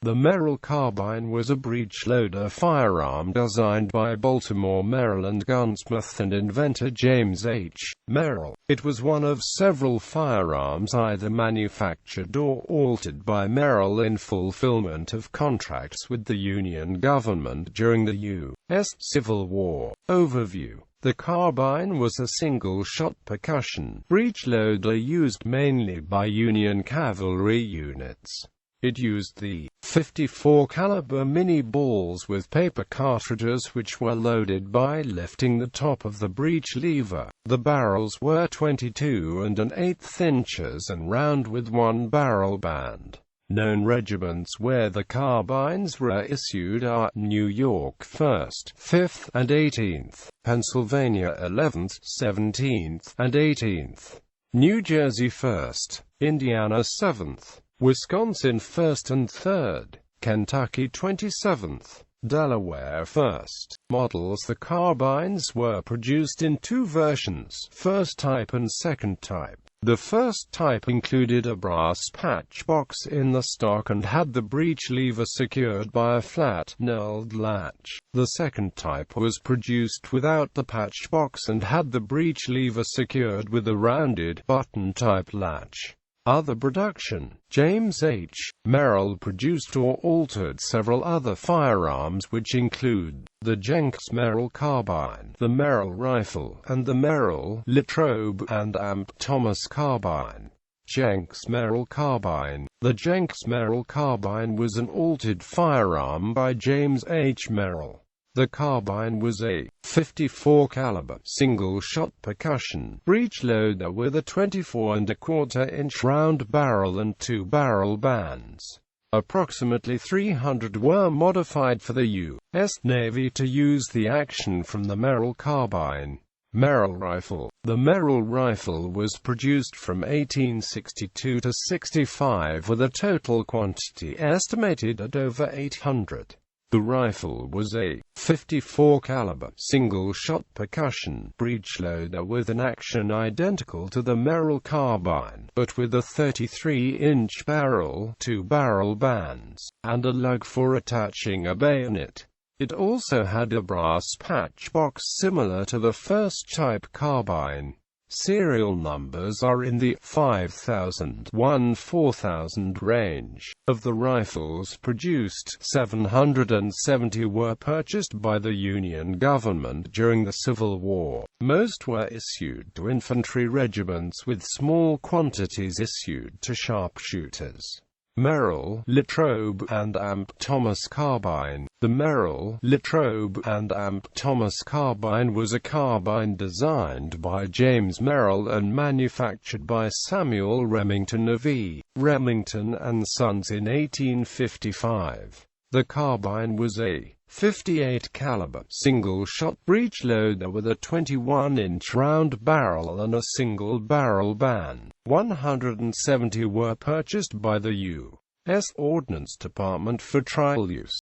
The Merrill Carbine was a breechloader firearm designed by Baltimore, Maryland gunsmith and inventor James H. Merrill. It was one of several firearms either manufactured or altered by Merrill in fulfillment of contracts with the Union government during the U.S. Civil War. Overview. The carbine was a single-shot percussion breechloader used mainly by Union cavalry units. It used the .54 caliber mini balls with paper cartridges which were loaded by lifting the top of the breech lever. The barrels were 22 1/8 inches and round with one barrel band. Known regiments where the carbines were issued are New York 1st, 5th, and 18th, Pennsylvania 11th, 17th, and 18th, New Jersey 1st, Indiana 7th, Wisconsin 1st and 3rd, Kentucky 27th, Delaware 1st. Models. The carbines were produced in two versions, first type and second type. The first type included a brass patch box in the stock and had the breech lever secured by a flat, knurled latch. The second type was produced without the patch box and had the breech lever secured with a rounded, button-type latch. Other production. James H. Merrill produced or altered several other firearms which include the Jenks Merrill Carbine, the Merrill Rifle, and the Merrill.It and Amp Thomas Carbine. Jenks Merrill Carbine. The Jenks Merrill Carbine was an altered firearm by James H. Merrill. The carbine was a .54 caliber single-shot percussion breechloader with a 24 1/4 inch round barrel and two barrel bands. Approximately 300 were modified for the U.S. Navy to use the action from the Merrill Carbine. Merrill Rifle. The Merrill Rifle was produced from 1862 to 65 with a total quantity estimated at over 800. The rifle was a .54 caliber single-shot percussion breechloader with an action identical to the Merrill Carbine, but with a 33-inch barrel, two barrel bands, and a lug for attaching a bayonet. It also had a brass patch box similar to the first type carbine. Serial numbers are in the 5001-4000 range. Of the rifles produced, 770 were purchased by the Union government during the Civil War. Most were issued to infantry regiments with small quantities issued to sharpshooters. Merrill.It and Amp Thomas Carbine. The Merrill.It and Amp Thomas Carbine was a carbine designed by James Merrill and manufactured by Samuel Remington of E. Remington and Sons in 1855. The carbine was a .58 caliber single-shot breechloader with a 21-inch round barrel and a single barrel band. 170 were purchased by the U.S. Ordnance Department for trial use.